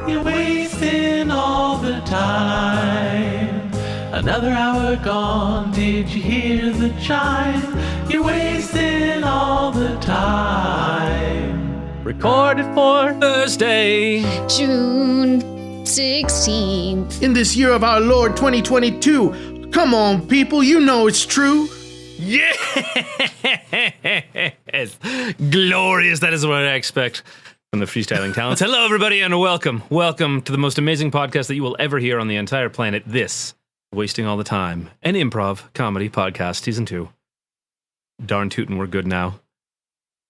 You're wasting all the time. Another hour gone, did you hear the chime? You're wasting all the time. Recorded for Thursday, June 16th. In this year of our Lord 2022, come on, people, you know it's true. yes! Glorious, that is what I expect from the freestyling talents. Hello, everybody, and welcome. Welcome to the most amazing podcast that you will ever hear on the entire planet. This, Wasting All the Time, an improv comedy podcast, season 2. Darn tootin', we're good now.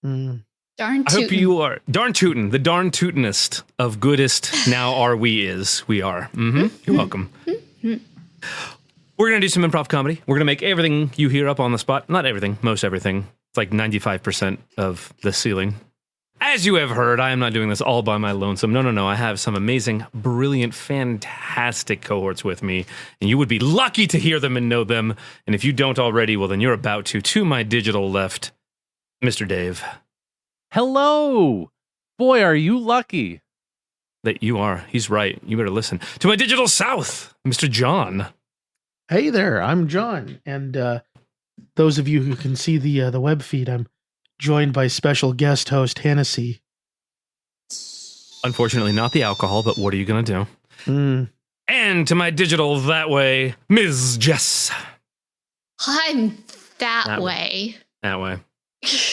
Darn I hope you are. Darn tootin', the darn tootin'est of goodest now are we is. We are. You're welcome. We're going to do some improv comedy. We're going to make everything you hear up on the spot. Not everything, most everything. It's like 95% of the ceiling. As you have heard, I am not doing this all by my lonesome. No. I have some amazing, brilliant, fantastic cohorts with me, and you would be lucky to hear them and know them. And if you don't already, well, then you're about to. To my digital left, Mr. Dave. Hello! Boy, are you lucky. That you are. He's right. You better listen. To my digital south, Mr. John. Hey there, I'm John, and those of you who can see the web feed, I'm joined by special guest host Hennessy. Unfortunately, not the alcohol, but what are you going to do? And to my digital that way, Ms. Jess. I'm that way. That way.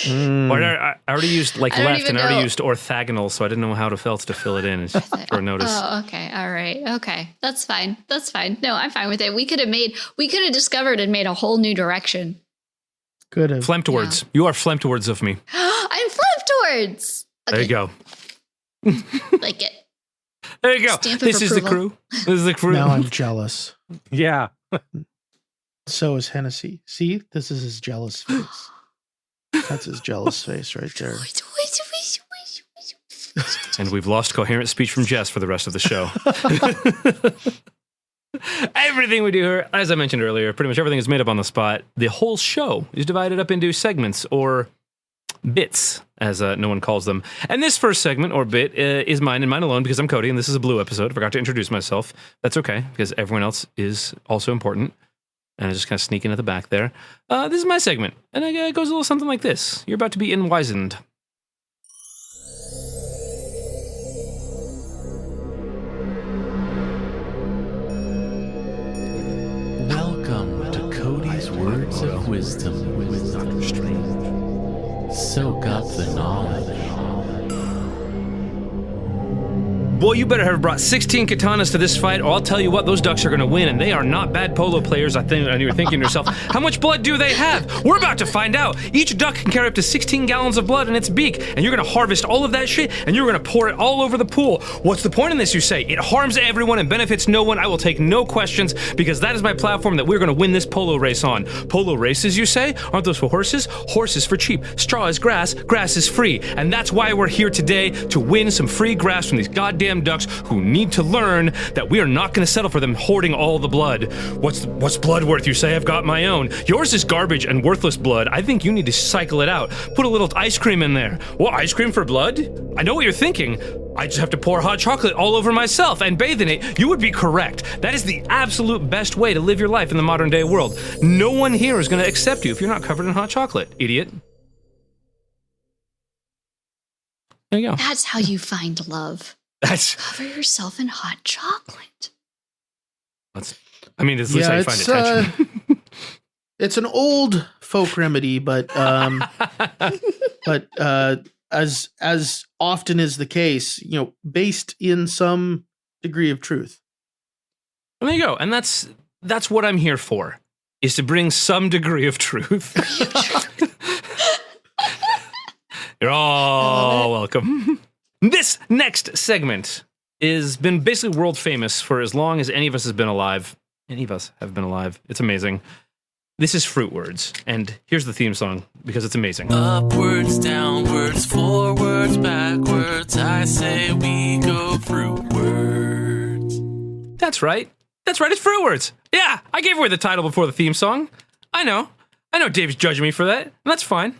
Well, I already used left, and I already used orthogonal, so I didn't know how it felt to fill it in. It's for notice. Oh, okay. All right. Okay. That's fine. No, I'm fine with it. We could have discovered and made a whole new direction. Could have. Flemtwards. Yeah. You are Flemtwards of me. I'm Flemtwards. Okay. There you go. Like it. There you go. This is the crew. Now I'm jealous. Yeah. So is Hennessy. See? This is his jealous face. That's his jealous face right there. And we've lost coherent speech from Jess for the rest of the show. Everything we do here, as I mentioned earlier, pretty much everything is made up on the spot. The whole show is divided up into segments or bits, as no one calls them. And this first segment or bit is mine and mine alone because I'm Cody, and this is a blue episode. I forgot to introduce myself. That's okay, because everyone else is also important. And I just kind of sneak in at the back there. This is my segment, and it goes a little something like this. You're about to be enwizened. Welcome to Cody's Words of Wisdom with Dr. Strange. Soak up the knowledge. Boy, you better have brought 16 katanas to this fight, or I'll tell you what, those ducks are going to win, and they are not bad polo players. I think, and you're thinking to yourself, how much blood do they have? We're about to find out. Each duck can carry up to 16 gallons of blood in its beak, and you're going to harvest all of that shit, and you're going to pour it all over the pool. What's the point in this, you say? It harms everyone and benefits no one. I will take no questions, because that is my platform that we're going to win this polo race on. Polo races, you say? Aren't those for horses? Horses for cheap. Straw is grass. Grass is free. And that's why we're here today, to win some free grass from these goddamn ducks who need to learn that we are not going to settle for them hoarding all the blood. What's blood worth, you say? I've got my own. Yours is garbage and worthless blood. I think you need to cycle it out. Put a little ice cream in there. What, ice cream for blood? I know what you're thinking. I just have to pour hot chocolate all over myself and bathe in it. You would be correct. That is the absolute best way to live your life in the modern day world. No one here is going to accept you if you're not covered in hot chocolate, idiot. There you go. That's how you find love. Cover yourself in hot chocolate. It's at least how you find attention. It's an old folk remedy, but as often is the case, based in some degree of truth. Well, there you go. And that's what I'm here for, is to bring some degree of truth. You're all welcome. This next segment has been basically world famous for as long as any of us have been alive. Any of us have been alive. It's amazing. This is Fruitwards, and here's the theme song, because it's amazing. Upwards, downwards, forwards, backwards, I say we go Fruitwards. That's right, it's Fruitwards. Yeah, I gave away the title before the theme song. I know Dave's judging me for that, and that's fine.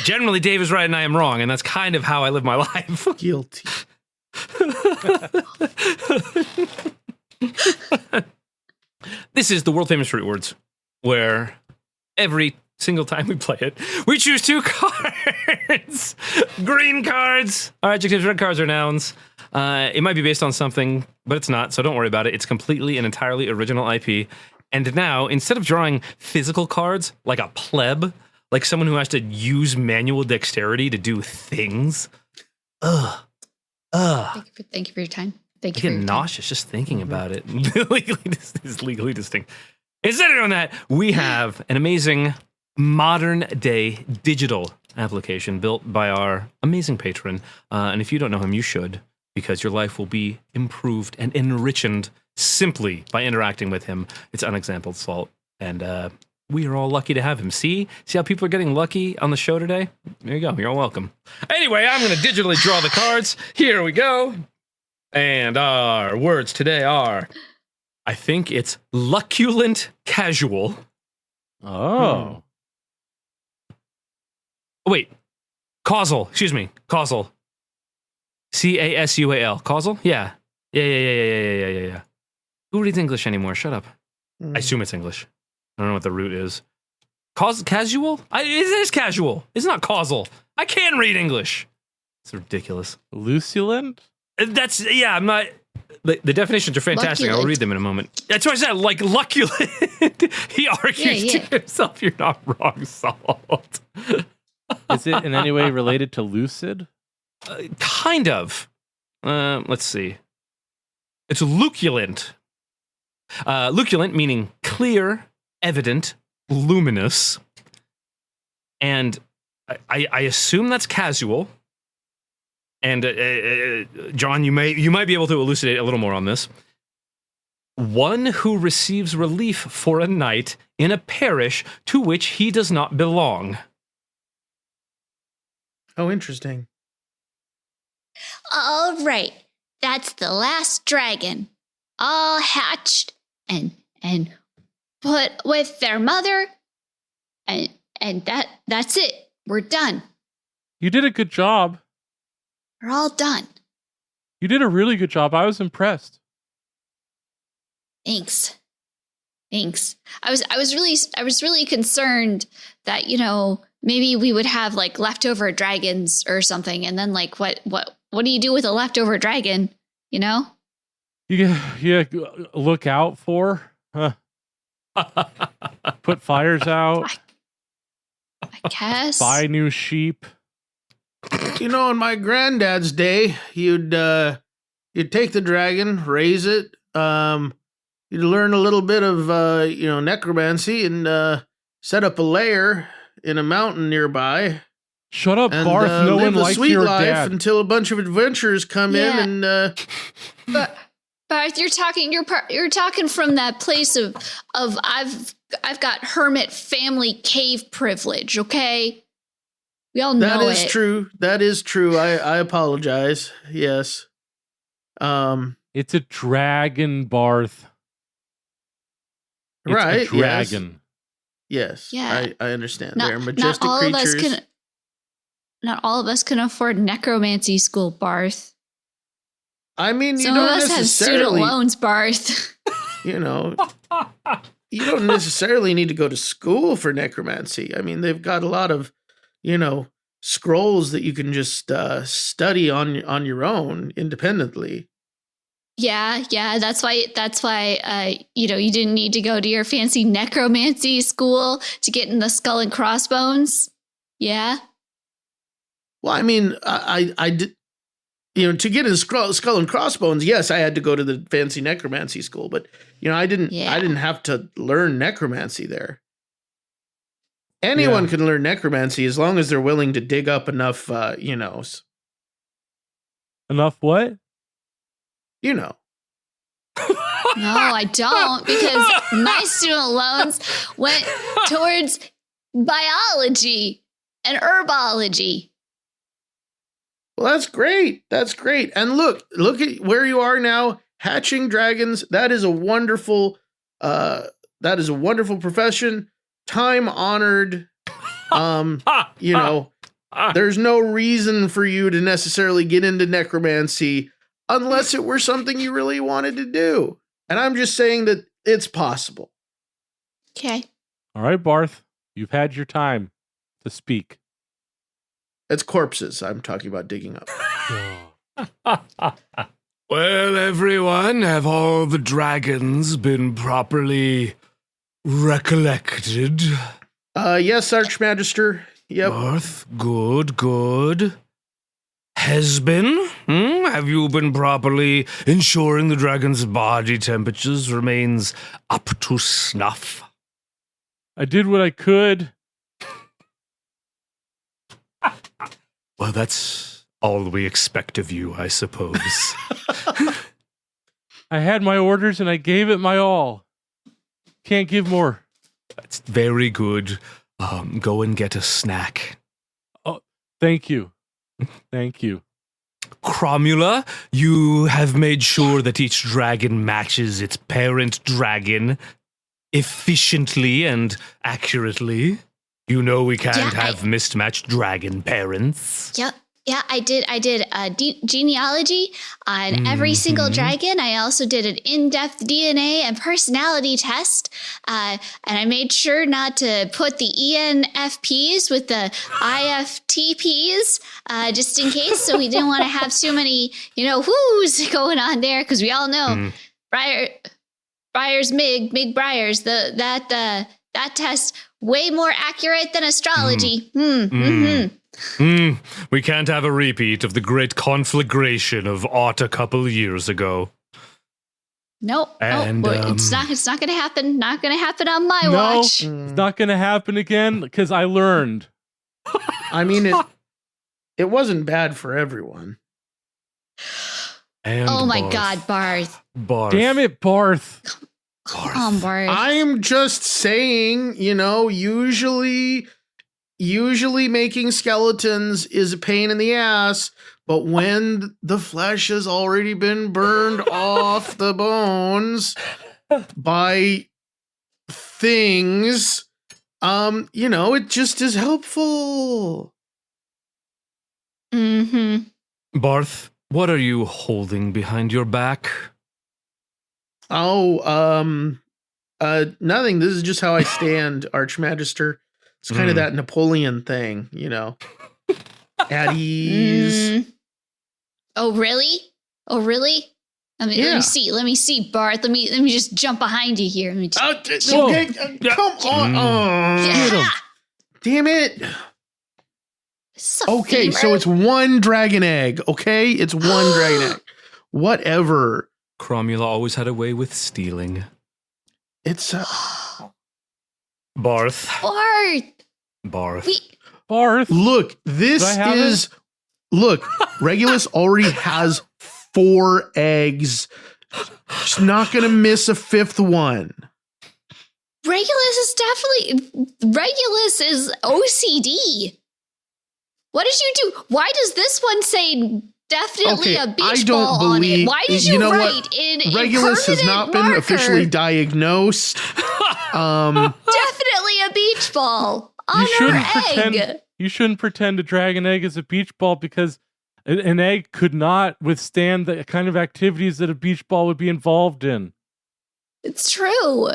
Generally, Dave is right and I am wrong, and that's kind of how I live my life. Guilty. This is the world famous Fruitwards, where every single time we play it, we choose 2 cards. Green cards are adjectives, red cards are nouns. It might be based on something, but it's not, so don't worry about it. It's completely and entirely original IP. And now, instead of drawing physical cards like a pleb, like someone who has to use manual dexterity to do things, Thank you for your time. Thank you. I get nauseous just thinking about it. This is legally distinct. Instead of doing that, we have an amazing modern day digital application built by our amazing patron. And if you don't know him, you should, because your life will be improved and enriched simply by interacting with him. It's unexampled salt. And we are all lucky to have him. See how people are getting lucky on the show today? There you go. You're all welcome. Anyway, I'm going to digitally draw the cards. Here we go. And our words today are, I think it's Luculent Casual. Oh. Wait. Causal. Excuse me. Causal. Casual. Causal? Yeah. Yeah. Who reads English anymore? Shut up. I assume it's English. I don't know what the root is. Casual? It is casual. It's not causal. I can read English. It's ridiculous. Luculent? I'm not... The definitions are fantastic. Luculent. I'll read them in a moment. That's what I said, like luculent. He argues to himself, you're not wrong, Salt. Is it in any way related to lucid? Kind of. Let's see. It's luculent. Luculent meaning clear, evident, luminous. And I assume that's casual. And John, you might be able to elucidate a little more on this. One who receives relief for a night in a parish to which he does not belong. Oh, interesting. All right. That's the last dragon. All hatched and put with their mother. And that's it. We're done. You did a good job. We're all done. You did a really good job. I was impressed. Thanks. I was really concerned that, maybe we would have like leftover dragons or something, and then like what do you do with a leftover dragon? You look out for. Put fires out. I guess. Buy new sheep. In my granddad's day, you'd take the dragon, raise it, you'd learn a little bit of necromancy, and set up a lair in a mountain nearby. Shut up, and, Barth. No one live a likes sweet your life dad. until a bunch of adventurers come in and. But you're talking from that place of I've got hermit family cave privilege, okay? We all know That is it. true. That is true. I apologize. Yes. It's a dragon, Barth. It's right. a dragon. Yes. Yeah. I understand. They're majestic not all creatures. Of us not all of us can afford necromancy school, Barth. I mean, Some of us have student loans, Barth. You don't necessarily need to go to school for necromancy. I mean, they've got a lot of scrolls that you can just study on your own independently. Yeah. That's why you didn't need to go to your fancy necromancy school to get in the skull and crossbones. Yeah. Well, I mean, I did, to get in skull and crossbones. Yes, I had to go to the fancy necromancy school, but I didn't have to learn necromancy there. Anyone can learn necromancy as long as they're willing to dig up enough, Enough what? No, I don't, because my student loans went towards biology and herbology. Well, that's great. That's great. And look at where you are now, hatching dragons. That is a wonderful profession. Time honored, You know, there's no reason for you to necessarily get into necromancy unless it were something you really wanted to do. And I'm just saying that it's possible. Okay. All right, Barth, you've had your time to speak. It's corpses I'm talking about digging up. Well, everyone, have all the dragons been properly recollected? Yes, Archmagister. Yep. Barth, good. Hesbin, have you been properly ensuring the dragon's body temperatures remains up to snuff? I did what I could. Well, that's all we expect of you, I suppose. I had my orders and I gave it my all. Can't give more. That's very good. Go and get a snack. Oh, thank you. Thank you. Cromula, you have made sure that each dragon matches its parent dragon efficiently and accurately. You know we can't have mismatched dragon parents. Yep. Yeah, I did a genealogy on every single dragon. I also did an in-depth DNA and personality test. And I made sure not to put the ENFPs with the IFTPs, just in case. So we didn't want to have too many, who's going on there. Because we all know Briars, Mig Briars, that test way more accurate than astrology. We can't have a repeat of the great conflagration of aught a couple years ago. Nope. And, It's not going to happen. Not going to happen on my No, watch. it's not going to happen again because I learned. I mean, it wasn't bad for everyone. And Oh my Barth. God, Barth. Barth. Damn it, Barth. Come on, Barth. I'm just saying, usually making skeletons is a pain in the ass, but when the flesh has already been burned off the bones by things, it just is helpful. Barth, what are you holding behind your back? Nothing. This is just how I stand, Archmagister. It's kind of that Napoleon thing, At ease. Oh, really? Let me see, Barth. Let me just jump behind you here. Come on. Yeah. Damn it. This is a Okay, femur? so it's one dragon egg, okay? It's one dragon egg. Whatever. Cromula always had a way with stealing. It's Barth. Barth. Barth. Look, Regulus already has 4 eggs. She's not going to miss a 5th one. Regulus is OCD. What did you do? Why does this one say definitely a beach ball on it? Why did you write in Regulus has not been officially diagnosed. Definitely a beach ball on her egg. You shouldn't pretend a dragon egg is a beach ball because an egg could not withstand the kind of activities that a beach ball would be involved in. It's true.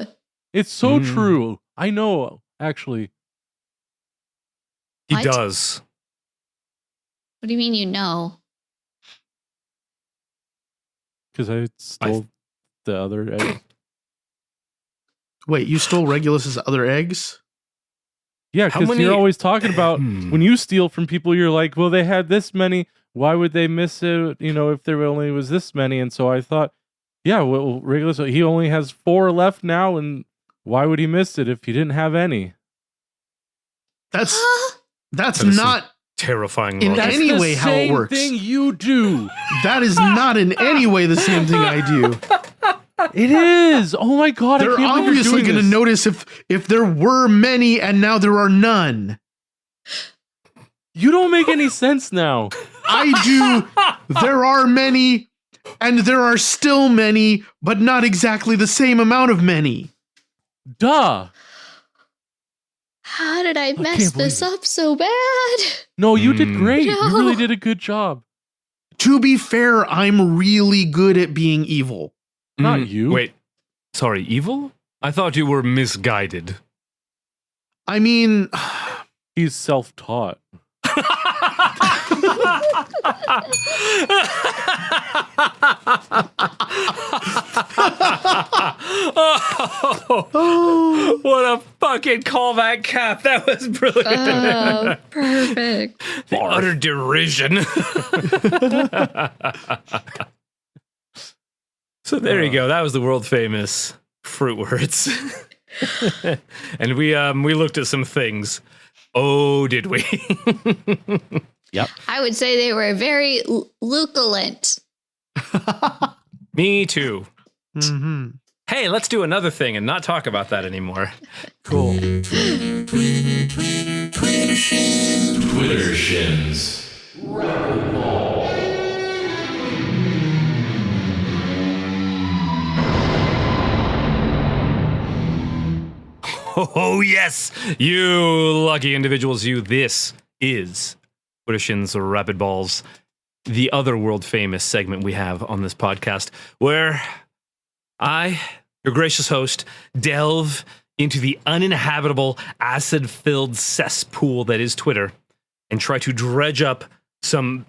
It's so true. I know, actually. He What? does. What do you mean you know? Because I stole the other egg. Wait, you stole Regulus's other eggs? Yeah, How because many- you're always talking about when you steal from people, you're like, well, they had this many. Why would they miss it? If there only was this many. And so I thought, yeah, well, Regulus, he only has 4 left now. And why would he miss it if he didn't have any? That's That is not terrifying. in logic. any way how it works. Thing you do. That is not in any way the same thing I do. It is. Oh my God. They're obviously going to notice if there were many and now there are none. You don't make any sense now. I do. There are many and there are still many, but not exactly the same amount of many. Duh. How did I mess can't this believe up so bad? No, you did great. No. You really did a good job. To be fair, I'm really good at being evil. Not you. Wait, sorry, evil? I thought you were misguided. I mean, He's self-taught. Oh, what a fucking callback, Cap. That was brilliant. Oh, perfect. The utter derision. So there you go. That was the world famous Fruitwards. And we looked at some things. Oh, did we? Yep. I would say they were very luculent. Me too. mm-hmm. Hey, let's do another thing and not talk about that anymore. Cool. Twitter shins. Oh, yes. You lucky individuals, you. This is Twitter Shins Rapidballs, the other world famous segment we have on this podcast, where I, your gracious host, delve into the uninhabitable, acid-filled cesspool that is Twitter and try to dredge up some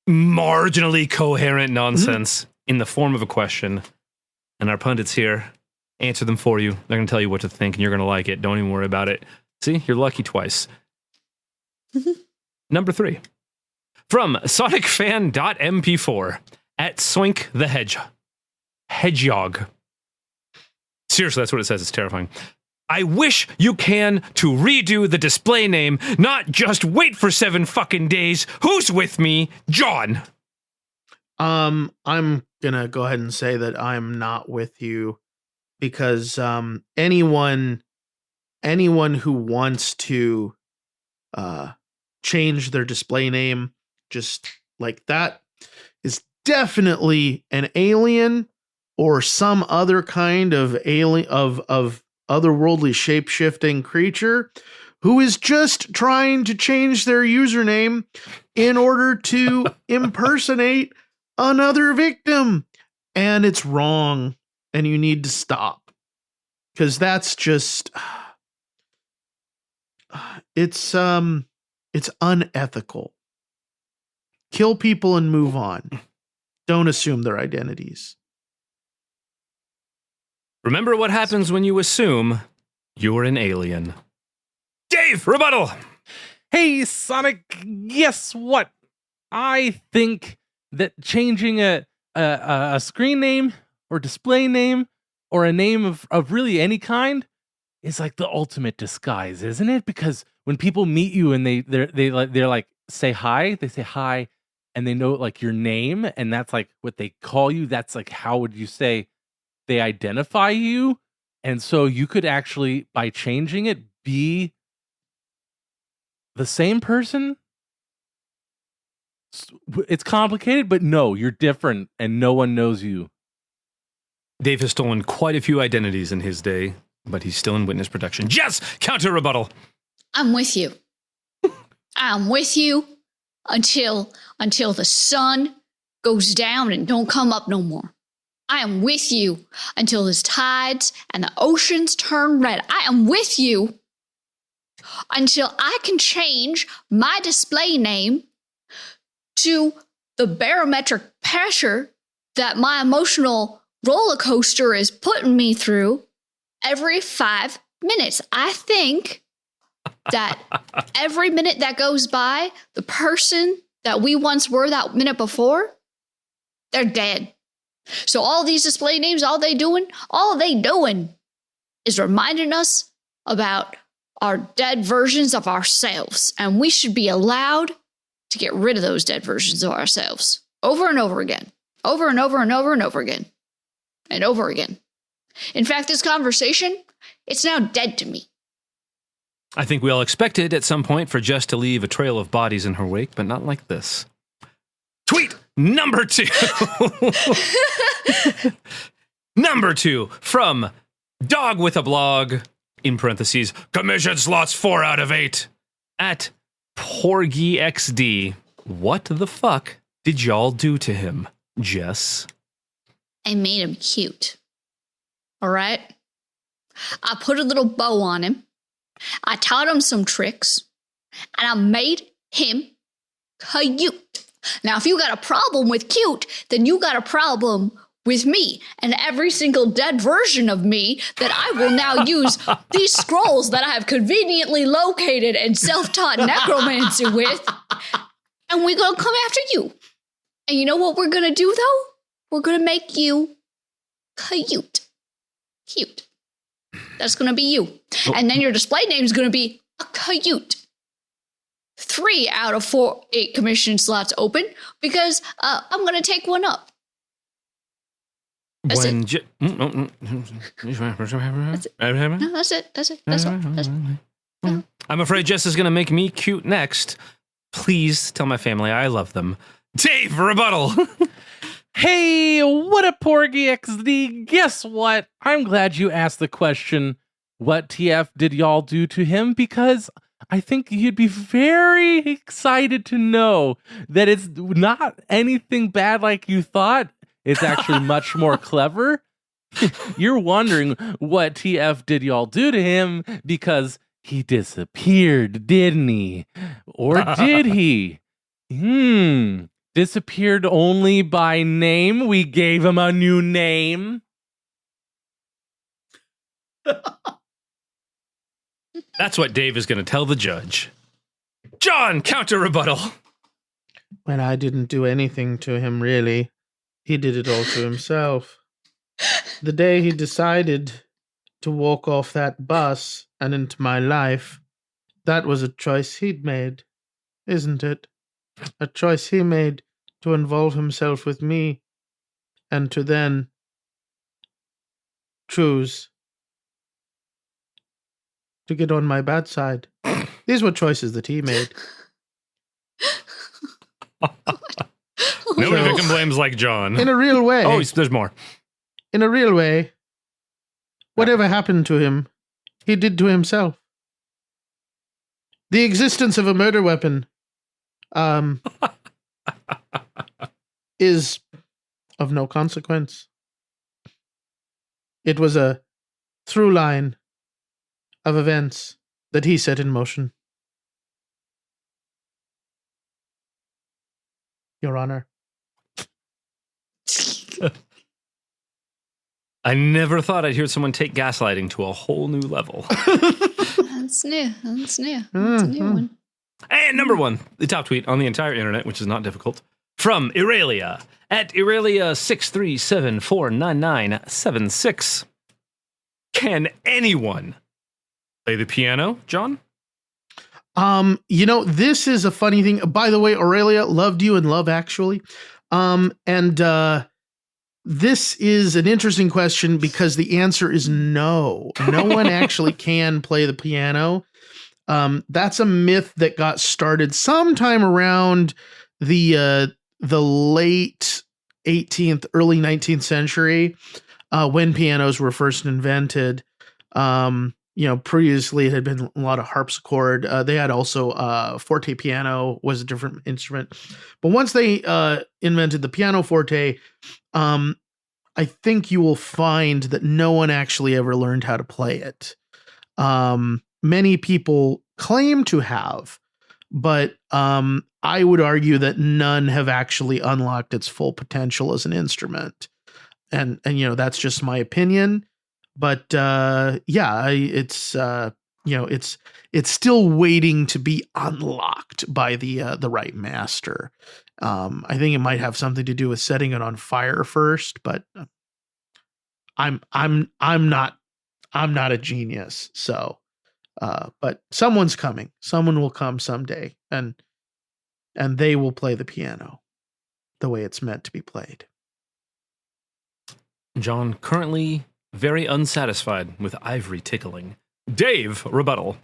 marginally coherent nonsense in the form of a question. And our pundits here answer them for you. They're going to tell you what to think, and you're going to like it. Don't even worry about it. See, you're lucky twice. Number 3. From sonicfan.mp4 at Soink the Hedgehog. Seriously, that's what it says. It's terrifying. I wish you can to redo the display name, not just wait for 7 fucking days. Who's with me? John. I'm gonna go ahead and say that I'm not with you, because anyone who wants to change their display name just like that is definitely an alien or some other kind of alien of otherworldly shape-shifting creature who is just trying to change their username in order to impersonate another victim. And it's wrong, and you need to stop, because that's just it's unethical. Kill people and move on. Don't assume their identities. Remember what happens when you assume you're an alien. Dave, rebuttal. Hey, Sonic, guess what? I think that changing a screen name or display name or a name of really any kind is like the ultimate disguise, isn't it? Because when people meet you and they're like say hi, they say hi, and they know like your name, and that's like what they call you. That's like, how would you say they identify you? And so you could actually, by changing it, be the same person. It's complicated, but no, you're different and no one knows you. Dave has stolen quite a few identities in his day, but he's still in witness protection. Yes, counter rebuttal. I'm with you. I'm with you until the sun goes down and don't come up no more. I am with you until the tides and the oceans turn red. I am with you until I can change my display name to the barometric pressure that my emotional roller coaster is putting me through every 5 minutes. I think that every minute that goes by, the person that we once were that minute before, they're dead. So all these display names, all they doing is reminding us about our dead versions of ourselves. And we should be allowed to get rid of those dead versions of ourselves over and over again, over and over and over and over again, and over again. In fact, this conversation, it's now dead to me. I think we all expected at some point for Jess to leave a trail of bodies in her wake, but not like this. Tweet number 2. Number 2 from Dog with a Blog in parentheses, commission slots 4 out of 8, at PorgyXD. What the fuck did y'all do to him, Jess? I made him cute. All right? I put a little bow on him. I taught him some tricks. And I made him cute. Now, if you got a problem with cute, then you got a problem with me and every single dead version of me that I will now use these scrolls that I have conveniently located and self-taught necromancy with. And we're going to come after you. And you know what we're going to do, though? We're going to make you cute. Cute. That's going to be you. And then your display name is going to be a cute. 3 out of 8 commission slots open because I'm going to take one up. That's it. No, that's it. That's all. I'm afraid Jess is going to make me cute next. Please tell my family I love them. Dave, rebuttal. Hey, what up, Porgy XD? Guess what? I'm glad you asked the question, what TF did y'all do to him? Because I think you'd be very excited to know that it's not anything bad like you thought. It's actually much more clever. You're wondering what TF did y'all do to him because he disappeared, didn't he? Or did he? Disappeared only by name. We gave him a new name. That's what Dave is going to tell the judge. John, counter rebuttal. When I didn't do anything to him, really. He did it all to himself. The day he decided to walk off that bus and into my life, that was a choice he'd made, isn't it? A choice he made to involve himself with me and to then choose to get on my bad side. These were choices that he made. Nobody victim blames like John. In a real way. Oh, there's more. In a real way, whatever happened to him, he did to himself. The existence of a murder weapon is of no consequence. It was a through line of events that he set in motion. Your Honor. I never thought I'd hear someone take gaslighting to a whole new level. That's new. That's new. That's a new one. And number 1, the top tweet on the entire internet, which is not difficult, from Irelia at Irelia637499976. Can anyone play the piano, John? This is a funny thing. By the way, Aurelia, loved you in Love Actually. This is an interesting question because the answer is no. No one actually can play the piano. That's a myth that got started sometime around the late 18th, early 19th century, when pianos were first invented. Previously it had been a lot of harpsichord. They had also forte piano was a different instrument. But once they invented the pianoforte, I think you will find that no one actually ever learned how to play it. Many people claim to have, but I would argue that none have actually unlocked its full potential as an instrument. And that's just my opinion. But it's still waiting to be unlocked by the right master. I think it might have something to do with setting it on fire first, but I'm not a genius. So, but someone's coming. Someone will come someday, and they will play the piano the way it's meant to be played. John, currently very unsatisfied with ivory tickling. Dave, rebuttal.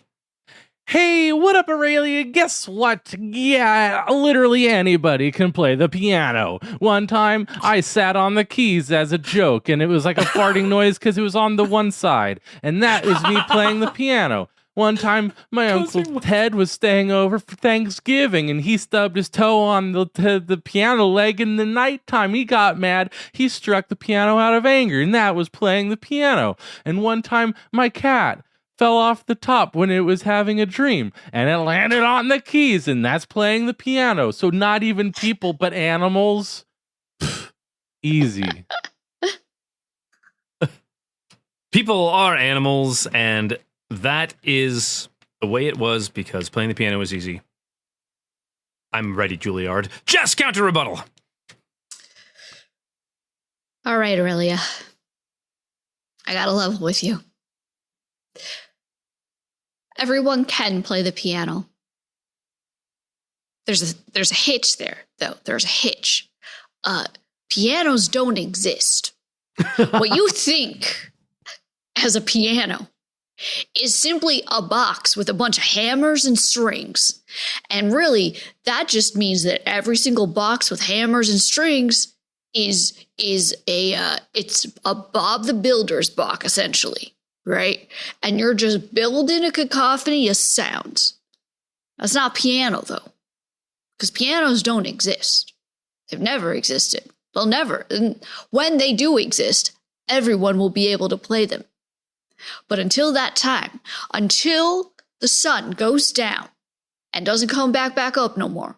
Hey, what up, Aurelia? Guess what? Yeah, literally anybody can play the piano. One time, I sat on the keys as a joke, and it was like a farting noise because it was on the one side, and that is me playing the piano. One time, my Uncle Ted was staying over for Thanksgiving, and he stubbed his toe on the piano leg in the nighttime. He got mad. He struck the piano out of anger, and that was playing the piano. And one time, my cat fell off the top when it was having a dream, and it landed on the keys, and that's playing the piano. So not even people, but animals. Pfft, easy. People are animals, and that is the way it was because playing the piano was easy. I'm ready, Juilliard. Just counter rebuttal. All right, Aurelia. I got to level with you. Everyone can play the piano. There's a hitch there, though. There's a hitch. Pianos don't exist. What you think as a piano is simply a box with a bunch of hammers and strings. And really, that just means that every single box with hammers and strings is it's a Bob the Builder's box, essentially. Right? And you're just building a cacophony of sounds. That's not piano, though. Because pianos don't exist. They've never existed. They'll never. And when they do exist, everyone will be able to play them. But until that time, until the sun goes down and doesn't come back up no more,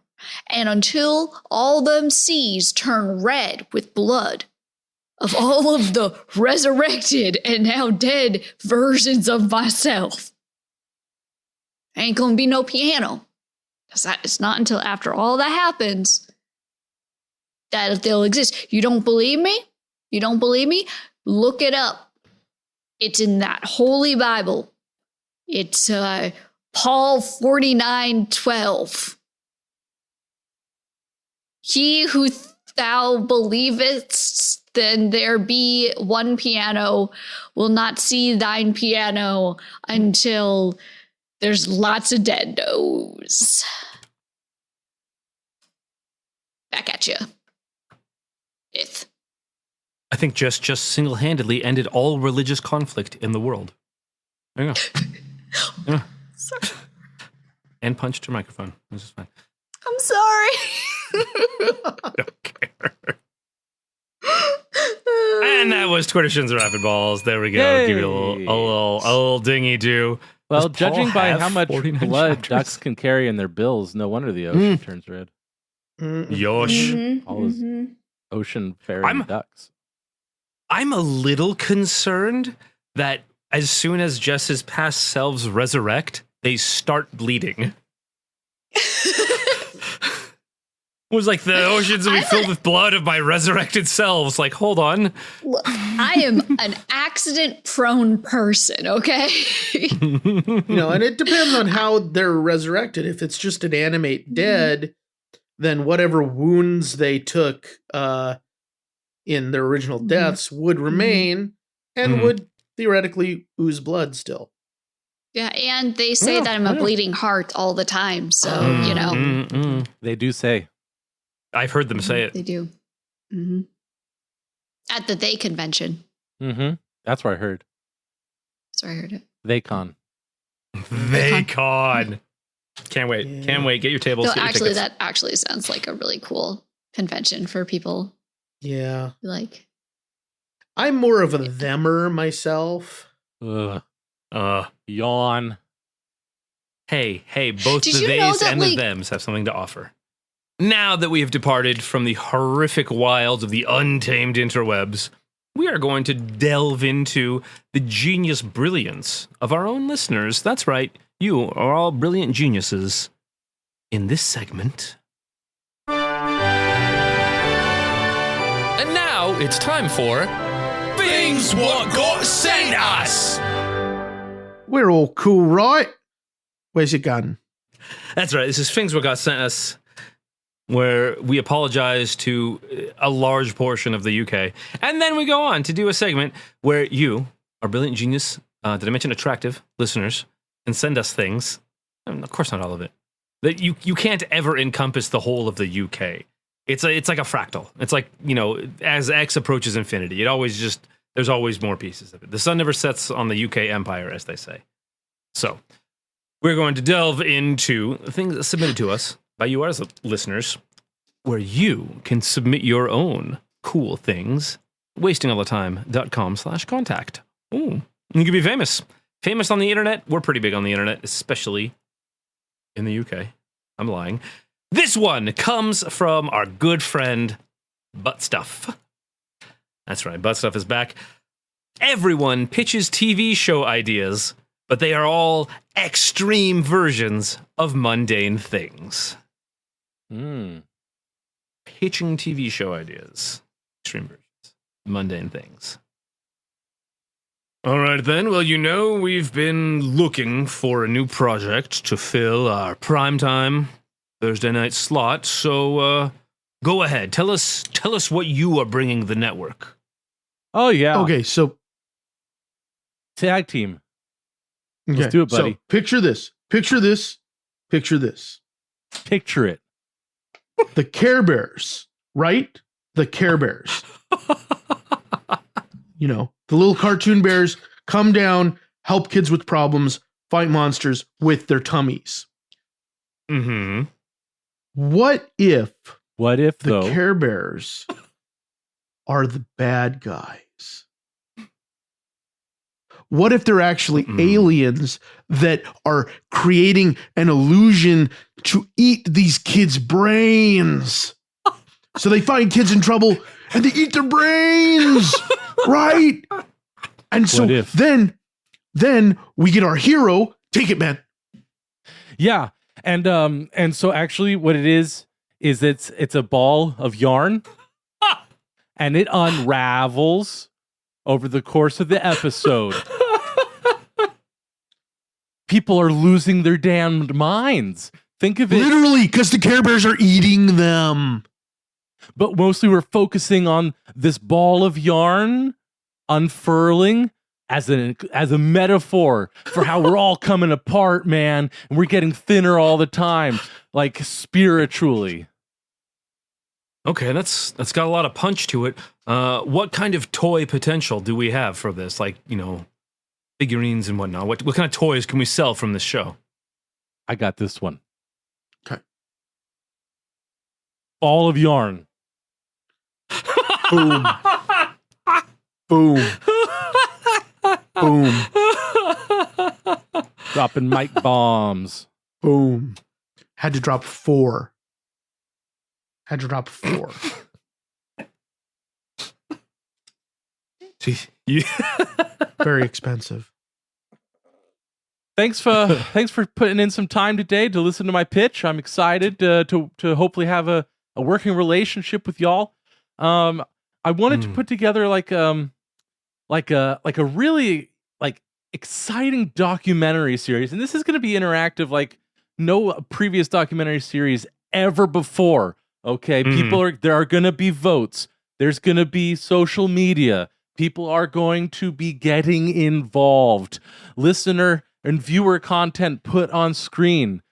and until all them seas turn red with blood, of all of the resurrected and now dead versions of myself, ain't gonna be no piano. It's not until after all that happens that they'll exist. You don't believe me? You don't believe me? Look it up. It's in that Holy Bible. It's Paul 49:12. He who thou believest, then there be one piano, will not see thine piano until there's lots of dead does. Back at you. I think just single-handedly ended all religious conflict in the world. There you go. Yeah. Sorry. And punched your microphone. This is fine. I'm sorry. I don't care. And that was Twitter Shins Rapidballs. There we go. Yay. Give you a little dingy do. Well, Does Paul judging by have how much 49 blood chapters? ducks can carry in their bills, no wonder the ocean turns red. Yosh. All those ocean-faring ducks. I'm a little concerned that as soon as Jess's past selves resurrect, they start bleeding. It was like the oceans will be filled with blood of my resurrected selves. Like, hold on. Look, I am an accident-prone person, okay? And it depends on how they're resurrected. If it's just an animate dead, then whatever wounds they took in their original deaths would remain and would theoretically ooze blood still. Yeah, and they say that I'm a bleeding heart all the time, so, They do say. I've heard them say it. They do. Mm-hmm. At the They convention. Mm-hmm. That's where I heard. That's where I heard it. Theycon. Theycon. Can't wait. Yeah. Can't wait. Get your tables. So get your actually, tickets. that actually sounds like a really cool convention for people Yeah. who like. I'm more of a themer myself. Ugh. Yawn. Hey, both Did the you know theys that, and the thems have something to offer. Now that we have departed from the horrific wilds of the untamed interwebs, we are going to delve into the genius brilliance of our own listeners. That's right, you are all brilliant geniuses. In this segment. And now it's time for Fings What Got Sent Us! We're all cool, right? Where's your gun? That's right, this is Fings What Got Sent Us, where we apologize to a large portion of the UK. And then we go on to do a segment where you, our brilliant genius, did I mention attractive listeners, can send us things. Of course, not all of it. That you can't ever encompass the whole of the UK. It's like a fractal. It's like, as X approaches infinity, there's always more pieces of it. The sun never sets on the UK empire, as they say. So we're going to delve into things submitted to us by you as listeners, where you can submit your own cool things. wastingallthetime.com/contact. Ooh, you can be famous. Famous on the internet. We're pretty big on the internet, especially in the UK. I'm lying. This one comes from our good friend, Butt Stuff. That's right, Butt Stuff is back. Everyone pitches TV show ideas, but they are all extreme versions of mundane things. Pitching TV show ideas. Extreme versions. Mundane things. All right, then. Well, we've been looking for a new project to fill our primetime Thursday night slot. So, go ahead. Tell us what you are bringing the network. Oh, yeah. Okay, so tag team. Let's do it, buddy. So picture this. Picture this. Picture this. Picture it. The Care Bears, right? The Care Bears. The little cartoon bears come down, help kids with problems, fight monsters with their tummies. Mm-hmm. What if the though? Care Bears are the bad guys? What if they're actually aliens that are creating an illusion to eat these kids' brains? So they find kids in trouble and they eat their brains, right? And so then we get our hero. Take it, man. Yeah, and so actually, what it is it's a ball of yarn, and it unravels over the course of the episode. People are losing their damned minds. Think of it Literally, because the Care Bears are eating them. But mostly we're focusing on this ball of yarn unfurling as a metaphor for how we're all coming apart, man, and we're getting thinner all the time, like spiritually. Okay, that's got a lot of punch to it. What kind of toy potential do we have for this? Like, figurines and whatnot. What kind of toys can we sell from this show? I got this one. Okay. Ball of yarn. Boom. Boom. Boom. Dropping mic bombs. Boom. Had to drop 4. Very expensive. Thanks for putting in some time today to listen to my pitch. I'm excited to hopefully have a working relationship with y'all. I wanted to put together like a really exciting documentary series, and this is going to be interactive like no previous documentary series ever before. Okay, there are going to be votes. There's going to be social media. People are going to be getting involved. Listener and viewer content put on screen,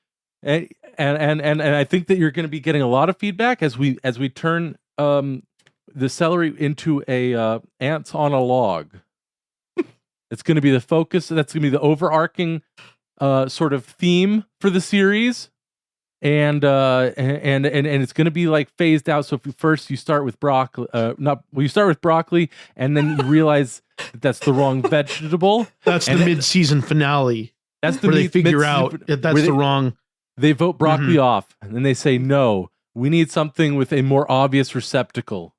and I think that you're going to be getting a lot of feedback as we turn the celery into a ants on a log. It's going to be the focus. That's going to be the overarching sort of theme for the series, and it's going to be like phased out. So if first you start with broccoli, you start with broccoli, and then you realize that's the wrong vegetable. That's the mid-season finale. That's the where they figure out if that's the wrong. They vote broccoli off, and then they say no. We need something with a more obvious receptacle.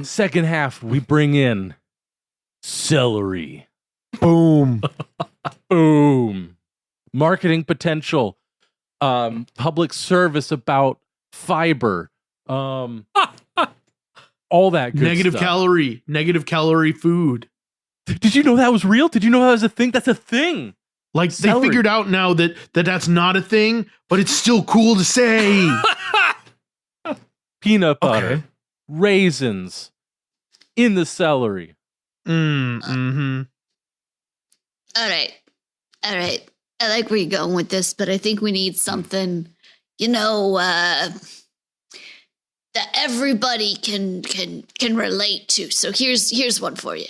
Second half, we bring in celery. Boom. Boom. Marketing potential. Public service about fiber. All that good Negative stuff. Negative calorie food. Did you know that was real? Did you know that was a thing? That's a thing. Like Celery. They figured out now that that's not a thing, but it's still cool to say. Peanut butter. Raisins. In the celery. All right. I like where you're going with this, but I think we need something, that everybody can relate to. So here's one for you.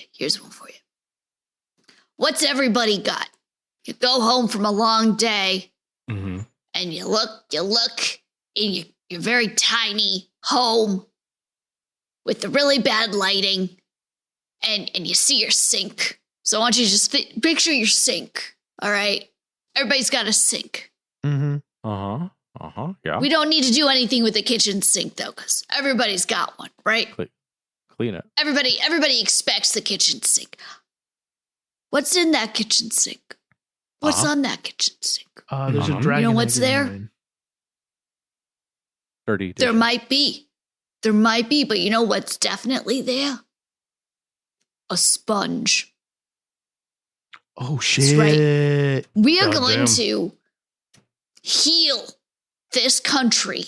What's everybody got? You go home from a long day, and you look in your very tiny home with the really bad lighting, and you see your sink. So I want you to just picture your sink, all right? Everybody's got a sink. Mm-hmm. Yeah. We don't need to do anything with the kitchen sink, though, because everybody's got one, right? Clean it. Everybody expects the kitchen sink. What's in that kitchen sink? What's on that kitchen sink? There's a dragon. You know what's there? Mine. Dirty. There might be, but you know what's definitely there? A sponge. Oh, shit. That's right. We are God going damn. to heal this country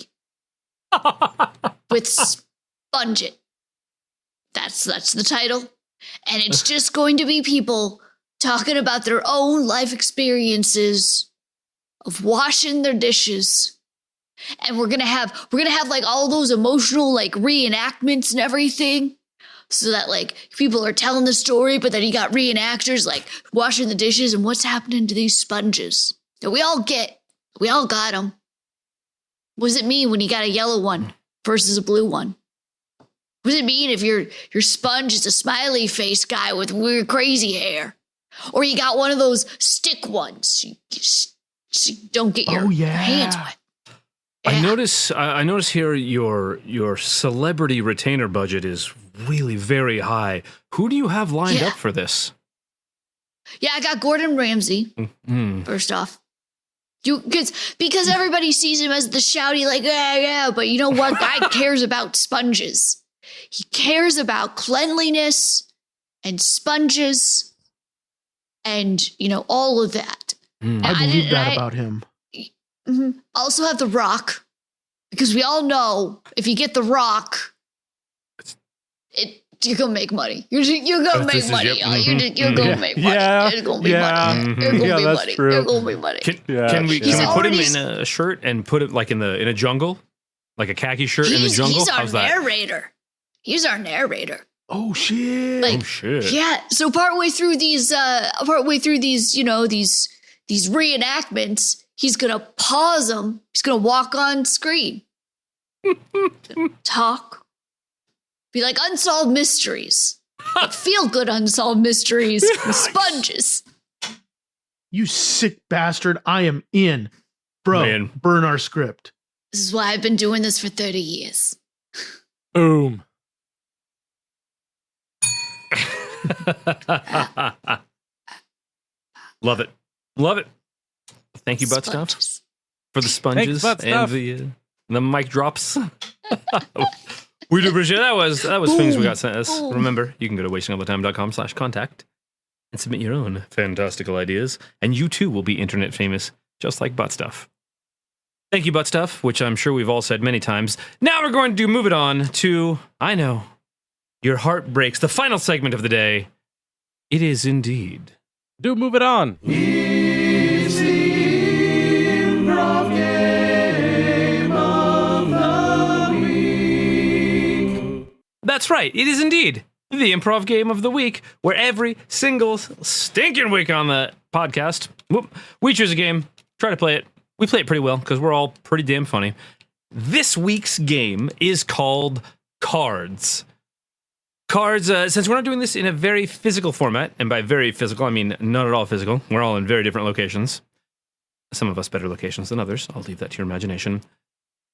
with Sponge It. That's the title. And it's just going to be people talking about their own life experiences of washing their dishes. And we're gonna have like all those emotional like reenactments and everything. So that like people are telling the story, but then you got reenactors like washing the dishes and what's happening to these sponges. That we all got them. What does it mean when you got a yellow one versus a blue one? What does it mean if your sponge is a smiley face guy with weird crazy hair? Or you got one of those stick ones. You don't get your hands wet. I notice here your celebrity retainer budget is really very high. Who do you have lined up for this? Yeah, I got Gordon Ramsay, first off. Because everybody sees him as the shouty, like, yeah, but you know what? Guy cares about sponges. He cares about cleanliness and sponges and, all of that. I believe that about him. Also have The Rock, because we all know if you get The Rock, you're gonna make money. You're gonna make money. You're gonna make money. Yeah. It's gonna be money. You're gonna be that's money. True. You're gonna be money. Can we He's put him already- in a shirt and put it like in a jungle, like a khaki shirt in the jungle? He's our How's that? narrator. He's our narrator. Oh, shit. Like, Oh shit! yeah. So partway through these, these reenactments, he's gonna pause them. He's gonna walk on screen, talk, be like unsolved mysteries, like feel good unsolved mysteries with sponges. You sick bastard. I am in. Bro, Man. burn our script. This is why I've been doing this for 30 years. Boom. Love it. Thank you, Butt Stuff, Sponges. for the sponges Butt and Stuff. the mic drops. We do appreciate it. That was Fings we got sent us. Boom. Remember, you can go to wastingallthetime.com/contact and submit your own fantastical ideas, and you too will be internet famous, just like Butt Stuff. Thank you, Butt Stuff, which I'm sure we've all said many times. Now we're going to move it on to, I know, your heart breaks, the final segment of the day. It is indeed. Do move it on. That's right, it is indeed the improv game of the week, where every single stinking week on the podcast, we choose a game, try to play it. We play it pretty well, because we're all pretty damn funny. This week's game is called Cards. Cards, since we're not doing this in a very physical format, and by very physical, I mean not at all physical, we're all in very different locations. Some of us better locations than others. I'll leave that to your imagination.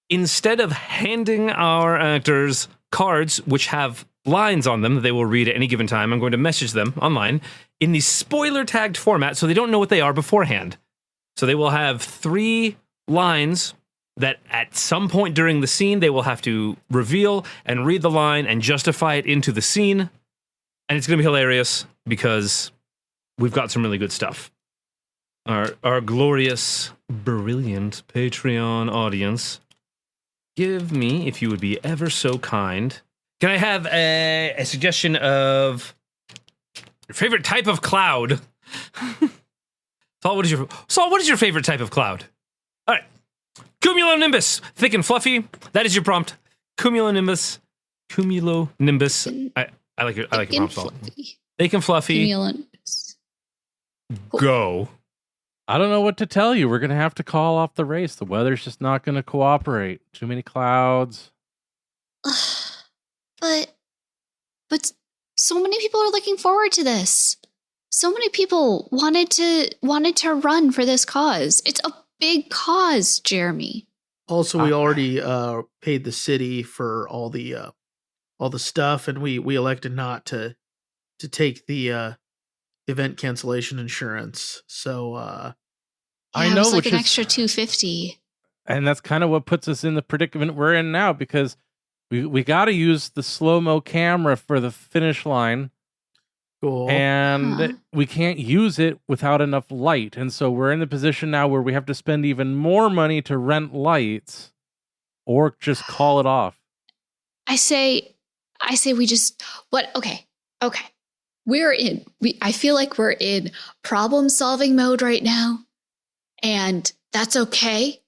Instead of handing our actors cards which have lines on them that they will read at any given time, I'm going to message them online in the spoiler tagged format so they don't know what they are beforehand. So they will have 3 lines that at some point during the scene they will have to reveal and read the line and justify it into the scene. And it's going to be hilarious because we've got some really good stuff. Our glorious, brilliant Patreon audience, give me, if you would be ever so kind, can I have a suggestion of your favorite type of cloud? Saul, what is your favorite type of cloud? All right. Cumulonimbus, thick and fluffy. That is your prompt. Cumulonimbus. I like your prompt, Saul. Thick and fluffy. Cumulonimbus. Go. I don't know what to tell you. We're going to have to call off the race. The weather's just not going to cooperate. Too many clouds. But so many people are looking forward to this. So many people wanted to run for this cause. It's a big cause, Jeremy. Also, we already paid the city for all the stuff, and we elected not to take the event cancellation insurance. So I it know, was like which an is extra $250. And that's kind of what puts us in the predicament we're in now, because we got to use the slow-mo camera for the finish line. cool. And we can't use it without enough light. And so we're in the position now where we have to spend even more money to rent lights or just call it off. I say we just okay. I feel like we're in problem solving mode right now, and that's okay.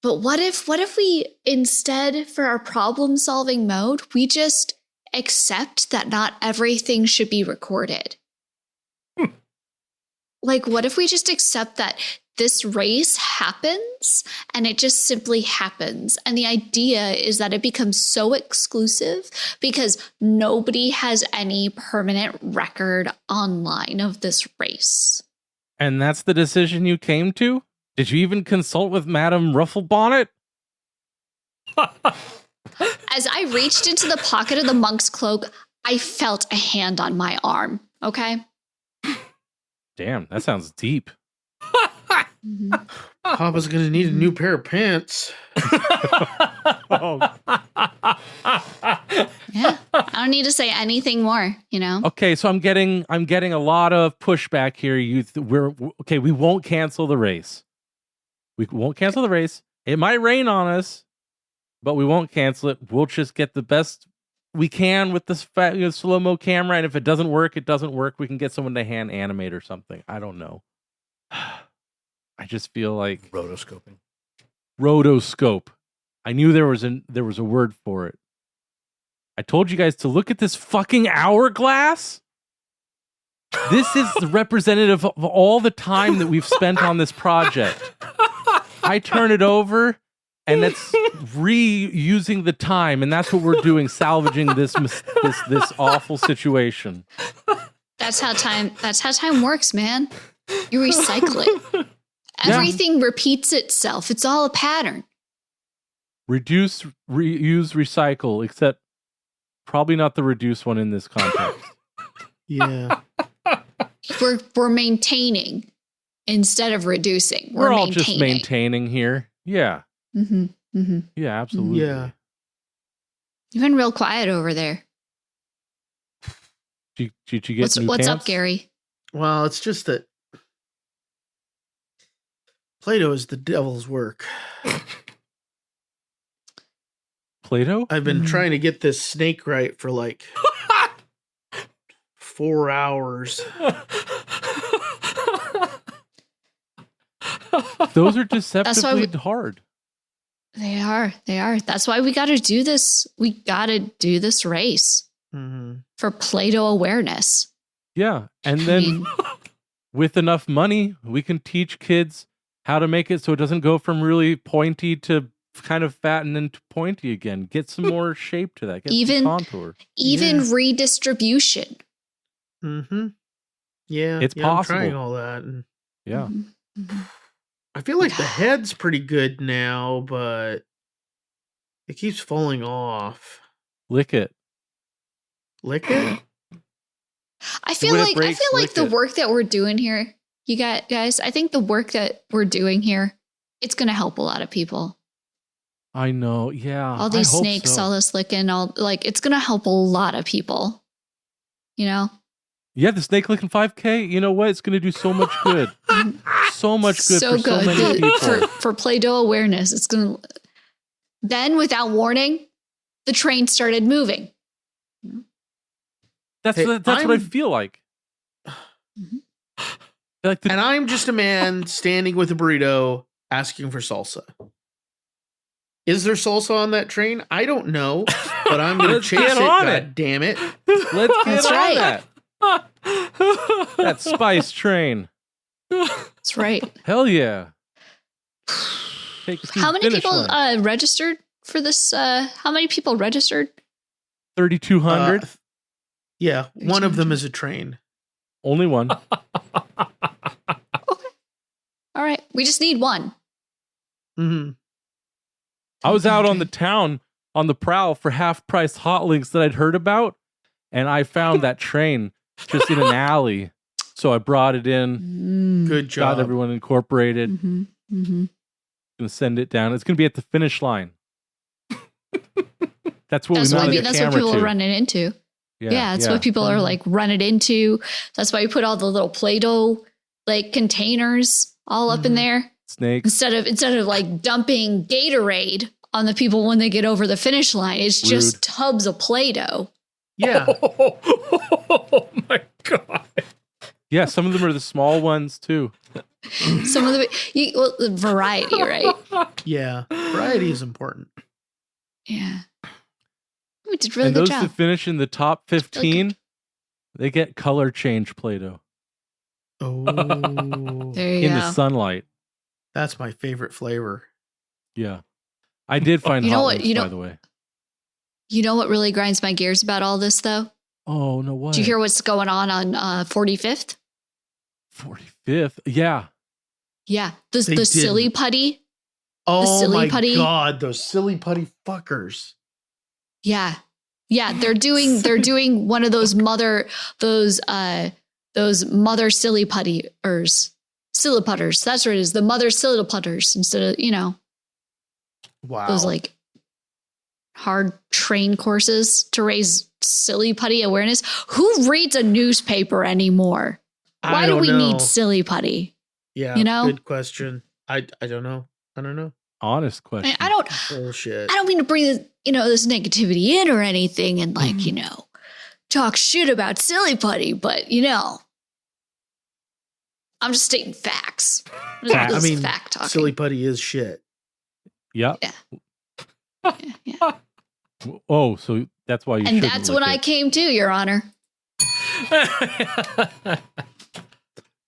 But what if we instead, for our problem solving mode, we just accept that not everything should be recorded? Like, what if we just accept that this race happens and it just simply happens? And the idea is that it becomes so exclusive because nobody has any permanent record online of this race. And that's the decision you came to? Did you even consult with Madame Rufflebonnet? As I reached into the pocket of the monk's cloak, I felt a hand on my arm, okay? Damn, that sounds deep. Mm-hmm. Papa's gonna need a new pair of pants. Yeah, I don't need to say anything more, you know? Okay, so I'm getting a lot of pushback here. We won't cancel the race. We won't cancel the race. It might rain on us, but we won't cancel it. We'll just get the best we can with this slow-mo camera, and if it doesn't work, it doesn't work. We can get someone to hand animate or something. I don't know. I just feel like Rotoscoping. Rotoscope. I knew there was a word for it. I told you guys to look at this fucking hourglass. This is the representative of all the time that we've spent on this project. I turn it over, and it's reusing the time, and that's what we're doing, salvaging this awful situation. That's how time works, man. You recycle it. Everything repeats itself. It's all a pattern. Reduce, reuse, recycle, except probably not the reduce one in this context. Yeah. We're maintaining instead of reducing. We're all just maintaining here. Yeah. Mm-hmm. Mm-hmm. Yeah, absolutely. Yeah. You've been real quiet over there. Did you get new what's pants? up, Gary? Well, it's just that Play-Doh is the devil's work. Play-Doh? I've been trying to get this snake right for like 4 hours. Those are deceptively hard. They are. That's why we got to do this. We got to do this race for Play-Doh awareness. Yeah. And then with enough money, we can teach kids how to make it so it doesn't go from really pointy to kind of fat and then to pointy again. Get some more shape to that. Get some contour. Even redistribution. Mm-hmm. Yeah. It's possible. I'm trying all that. And yeah. Mm-hmm. I feel like the head's pretty good now, but it keeps falling off. Lick it. Lick it? I feel like the work that we're doing here, you guys, I think the work that we're doing here, it's going to help a lot of people. I know. Yeah. All these snakes, all this licking, it's going to help a lot of people. You know? Yeah, the snake licking 5K, you know what? It's going to do so much good. So much good for so many people. For Play-Doh awareness, it's going to... Then, without warning, the train started moving. That's what I feel like. Like And I'm just a man standing with a burrito asking for salsa. Is there salsa on that train? I don't know, but I'm going to Let's chase get it, on God it. damn it. Let's get That's on right. that spice train. That's right. Hell yeah. Take us to How the many finish people line. registered for this? How many people registered? 3,200. Yeah, one of them is a train. Only one. All right. We just need one. Mm-hmm. I was out on the town on the prowl for half-priced hot links that I'd heard about, and I found that train just in an alley. So I brought it in, Good job. got everyone incorporated. Mm-hmm. Mm-hmm. Gonna send it down. It's gonna be at the finish line. That's what That's we what, mounted the that's what camera people to. are running into. Yeah, that's what people are like running into. That's why we put all the little Play-Doh like containers all up in there. Snakes. Instead of like dumping Gatorade on the people when they get over the finish line, it's just Rude. tubs of Play-Doh. Yeah. Oh my god. Yeah, some of them are the small ones too. Some of the variety, right? Yeah. Variety is important. Yeah. We did a really And good those job. that finish in the top 15, they get color change Play-Doh Oh, There you in go. the sunlight. that's my favorite flavor. Yeah. I did find You know hot what- links, you by know- the way. You know what really grinds my gears about all this, though? Oh, no way. Do you hear what's going on 45th? 45th? Yeah. Yeah, They the didn't. silly putty. Oh silly my putty. God, those silly putty fuckers. Yeah, they're doing one of those mother silly puttyers, silly putters. That's what it is. The mother silly putters instead of Wow. those like hard train courses to raise silly putty awareness. Who reads a newspaper anymore? Why do we need silly putty? Yeah, you know? good question. I don't know. Honest I, question. mean, I don't Bullshit. mean to bring this, this negativity in or anything and like, talk shit about silly putty, but I'm just stating facts. Fact. I This is mean, fact talking. silly putty is shit. Yep. Yeah. Oh, so that's why you And shouldn't that's lick when I it. came to, Your Honor.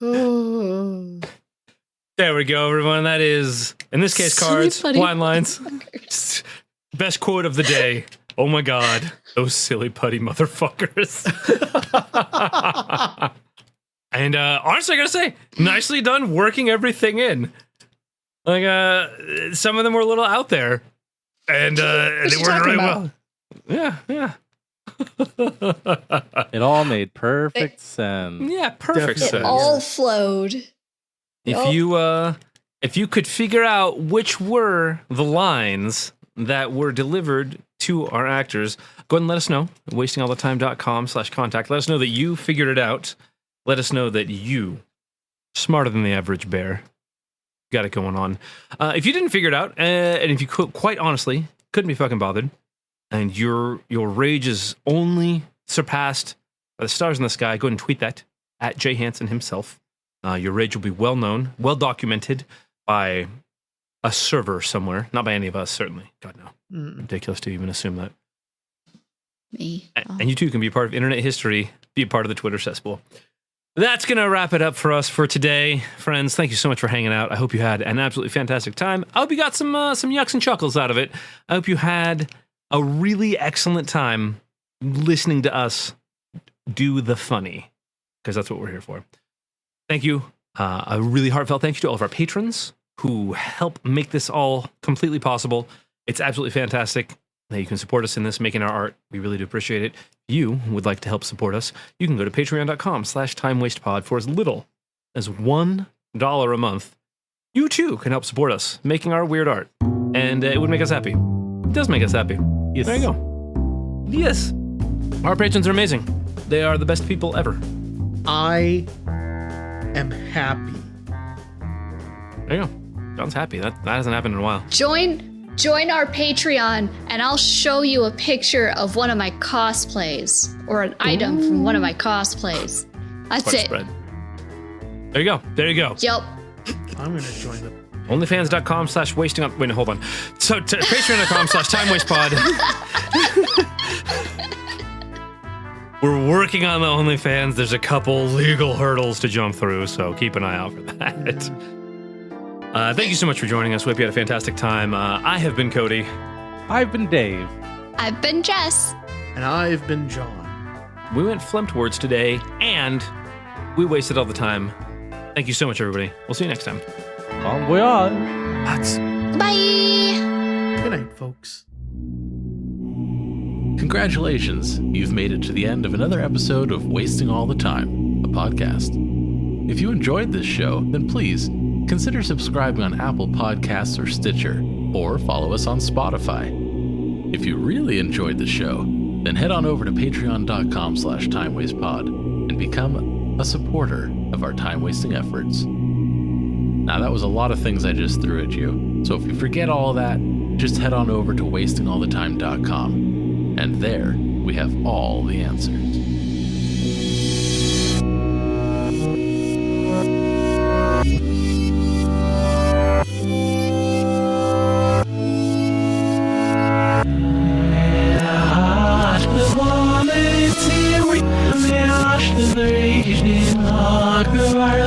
Oh. There we go, everyone. That is, in this case, Silly cards, putty blind lines. Best quote of the day. Oh my God, those silly putty motherfuckers. And honestly, I gotta say, nicely done working everything in. Like, some of them were a little out there. And they you worked talking really about? well. Yeah. It all made perfect sense. Yeah, perfect Definitely. It sense. all flowed. If you could figure out which were the lines that were delivered to our actors, go ahead and let us know. wastingallthetime.com/contact. Let us know that you figured it out. Let us know that you, smarter than the average bear, got it going on. If you didn't figure it out, and if you quite honestly couldn't be fucking bothered, and your rage is only surpassed by the stars in the sky, go ahead and tweet that at Jay Hansen himself. Your rage will be well known, well documented by a server somewhere. Not by any of us, certainly. God, no. Ridiculous to even assume that. Me. And you too can be a part of internet history, be a part of the Twitter cesspool. That's going to wrap it up for us for today. Friends, thank you so much for hanging out. I hope you had an absolutely fantastic time. I hope you got some yucks and chuckles out of it. I hope you had a really excellent time listening to us do the funny, because that's what we're here for. Thank you. A really heartfelt thank you to all of our patrons who help make this all completely possible. It's absolutely fantastic that you can support us in this, making our art. We really do appreciate it. If you would like to help support us, you can go to patreon.com/timewastepod for as little as $1 a month. You too can help support us making our weird art. And it would make us happy. It does make us happy. Yes. There you go. Yes. Our patrons are amazing. They are the best people ever. I am happy. There you go. John's happy. That hasn't happened in a while. Join our Patreon, and I'll show you a picture of one of my cosplays or an item from one of my cosplays. That's Quite a it. spread. There you go. There you go. Yep. I'm going to join the... Onlyfans.com/wasting on... Wait, hold on. So, patreon.com/timewastepod. We're working on the OnlyFans. There's a couple legal hurdles to jump through, so keep an eye out for that. Thank you so much for joining us. We hope you had a fantastic time. I have been Cody. I've been Dave. I've been Jess. And I've been John. We went Fruitwards today, and we wasted all the time. Thank you so much, everybody. We'll see you next time. Bon voyage. That's... Bye. Good night, folks. Congratulations, you've made it to the end of another episode of Wasting All the Time, a podcast. If you enjoyed this show, then please consider subscribing on Apple Podcasts or Stitcher, or follow us on Spotify. If you really enjoyed the show, then head on over to patreon.com/timewastepod and become a supporter of our time-wasting efforts. Now, that was a lot of things I just threw at you, so if you forget all of that, just head on over to wastingallthetime.com, and there we have all the answers. The